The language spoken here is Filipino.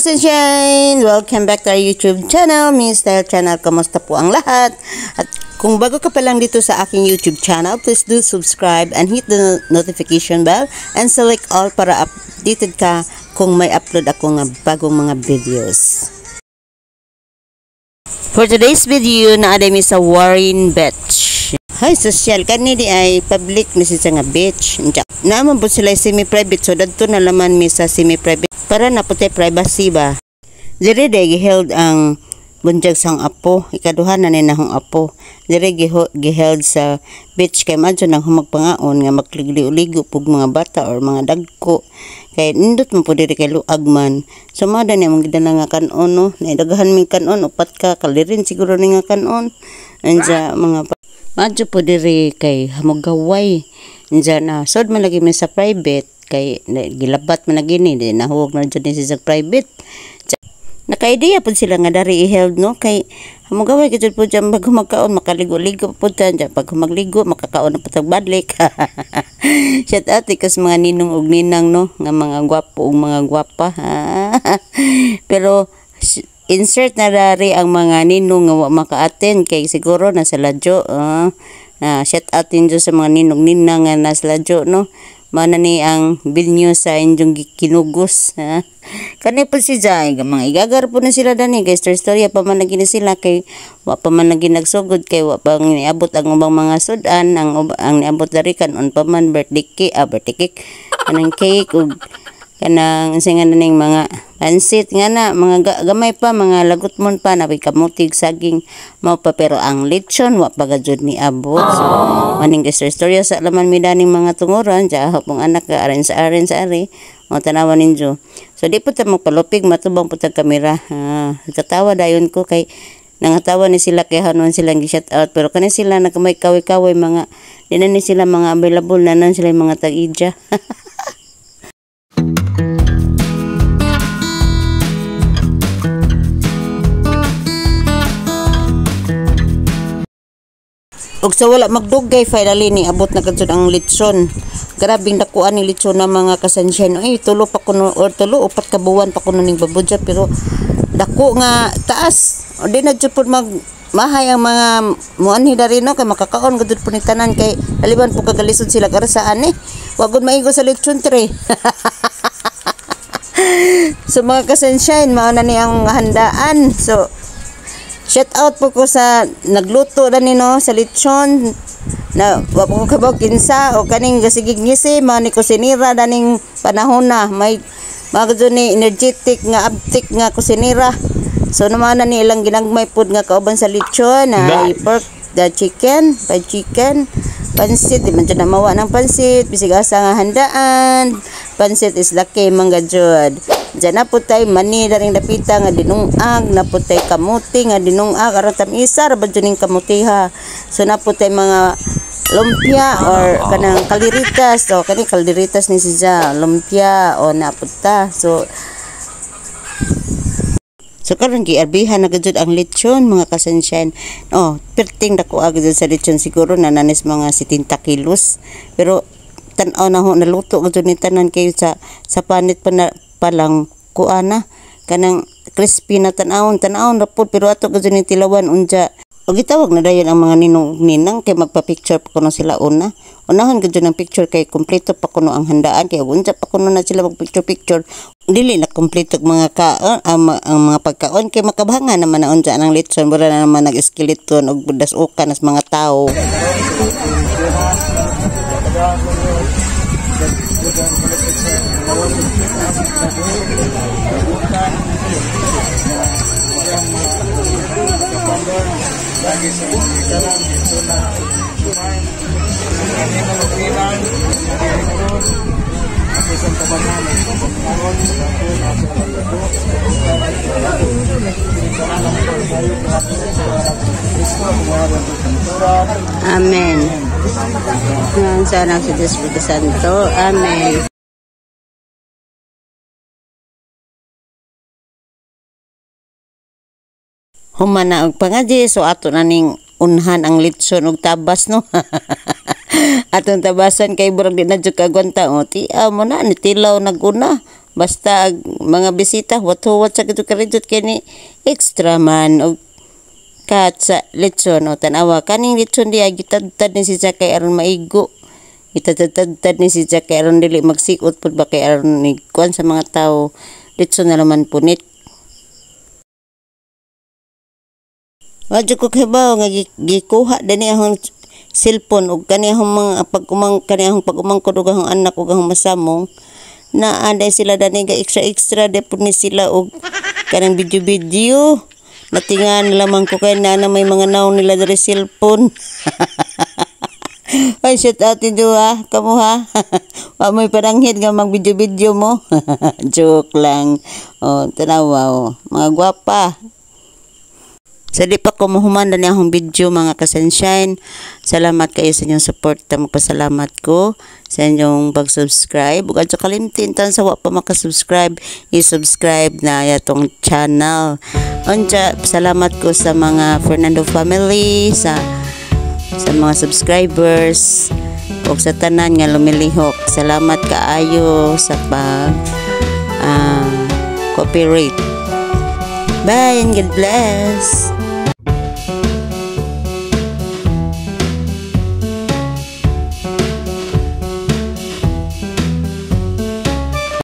Sunshine! Welcome back to our YouTube channel, Miss Style Channel. Kamusta po ang lahat? At kung bago ka pa lang dito sa aking YouTube channel, please do subscribe and hit the notification bell and select all para updated ka kung may upload ako ng bagong mga videos. For today's video, naaday mi sa Warren Beach. Hay, social kanini ay public na siya nga beach. Naman po sila semi-private, so dadto na laman mi sa semi-private para naputay privacy ba. Dire day giheld ang bunjag sang apo, ikaduha na ni nahong apo. Dire giheld sa beach kay madyo nang humagpangaon nga magligo-ligo pug mga bata or mga dagko. Kay nindot man po diri kay luag man. So mada ni mong gidala nga kanon no, naidagahan mi kanon upat ka kalirin siguro ni nga kanon. Anja mga madyo po diri kay hamugaway. Anja na sod man lagi mi sa private kay gilabat man na gini di nahuwag na dyan sa private. Naka-idea po sila nga dari i-held no kay hamugaway gid po dyan pag humagkaon makaligo-ligo po dyan pag humagligo makakaon na po tagbadlik. Shout out ikas mga ninong ug ninang no nga mga gwapo ug mga gwapa. Pero insert na dari ang mga ninong nga wa maka-attend kay siguro nasa ladyo. Na shout out din sa mga ninong ninang nga nasa ladyo no. Mana ni ang binyo sa inyong kinugos. Kani po si Jai, mga igagar po na sila dani kay storya pa man lagi na sila kay wa pa man lagi nagsugod kay wa pa niabot ang ubang mga sudan ang niabot dari kanon pa man birthday cake kanang cake ug kanang singan ning mga pansit nga na mga gamay pa mga lagot mon pa napay kamutig saging mao pa pero ang lechon wa pa gajud ni abot. So maning storya sa laman mi daning mga tunguran ja hapong anak ka aren sa ari mo tanawan ninyo. So di po ta magpalupig matubang po ta kamera. Katawa dayon ko kay nangatawa ni sila kay hanon silang gi-shout out pero kani sila nakamay kaway mga dinan ni sila mga available nanan sila mga tag-ija. Og sa wala magdugay finally ni abot na kadto ang lechon. Grabing dakuan ni lechon na mga kasansyan. Ay tulo pa kuno or tulo upat ka buwan pa kuno ning babudya pero dako nga taas. O di na jud pud mag mahay ang mga muanhi dari no kay makakaon gud pud ni tanan kay aliban po kagalisod sila karasaan eh. Wa gud maigo sa lechon tre. So mga kasansyan mao na ni ang handaan. So shout out po ko sa nagluto na no sa lechon na wa po kabaw kinsa o kaning gasigig ngisi mao ni kusinira daning panahon na may magdo ni energetic nga abtik nga kusinira. So naman na ni ilang ginagmay pud nga kauban sa lechon na pork the chicken, fried chicken, pansit di man dyan na mawa ng pansit bisig asa nga handaan. Pansit is laki mangga jud. Diyan na po tayo mani daring dapita nga dinungag, na po tayo kamuti nga dinungag, aron tamisa, rabad dyan yung kamuti ha. So na po tayo mga lumpia or kanang kaliritas, o kanang kaliritas ni siya, lumpia o na po ta. So karon giarbihan na gud ang lechon mga kasansyan. Perting dako agad sa lechon siguro nananis mga 70 kilos. Pero tan-aw na ho naluto gud ni tanan kay sa panit pa lang kuana kanang crispy na tan-awon ra pud pero ato gud ni tilawan unja. Og gitawag na dayon ang mga ninong ninang kay magpa-picture pa kuno sila unahon gud ang picture kay kompleto pa kuno ang handaan kay unja pa kuno na sila mag-picture dili na kompleto mga ang mga pagkaon kay makabahangan naman na unja nang lechon mura na naman nag-skeleton og budas ukan as mga tao. Amen. Sana si Espiritu Santo. Amen. Humana og pangaji so ato na ning unhan ang litson og tabas no. Atong tabasan kay burang di na jud kagwanta o ti mo na ni tilaw naguna Basta mga bisita huwat-huwat sa kito karidot kini extra man og kat sa litson o tanawa kaning litson di gitadtad ni si kay aron maigo. Itatad ni si kay aron dili magsikot pud ba kay aron ni kuan sa mga tao litson na naman punit. Wadyo ko kibaw nga gikuha dani akong cellphone ug kani akong mga pag-umangkod ug akong anak ug akong masamong na anday sila dani ga extra de pud ni sila og kanang video natingan lamang ko kay na may mga naon nila diri cellphone. Ay shout out niyo ha kamo ha. Wa mo'y paranghid nga mag video mo. Joke lang. Oh tanawa oh mga gwapa. Sa di pa ko mahuman na akong video mga kasunshine. Salamat kayo sa inyong support. Magpasalamat ko sa inyong pag-subscribe. Ug adto kalimtin tan sa wa pa makasubscribe, i-subscribe na yatong channel. Unja salamat ko sa mga Fernando family, sa mga subscribers ug sa tanan nga lumilihok. Salamat kaayo sa pag cooperate. Bye and God bless.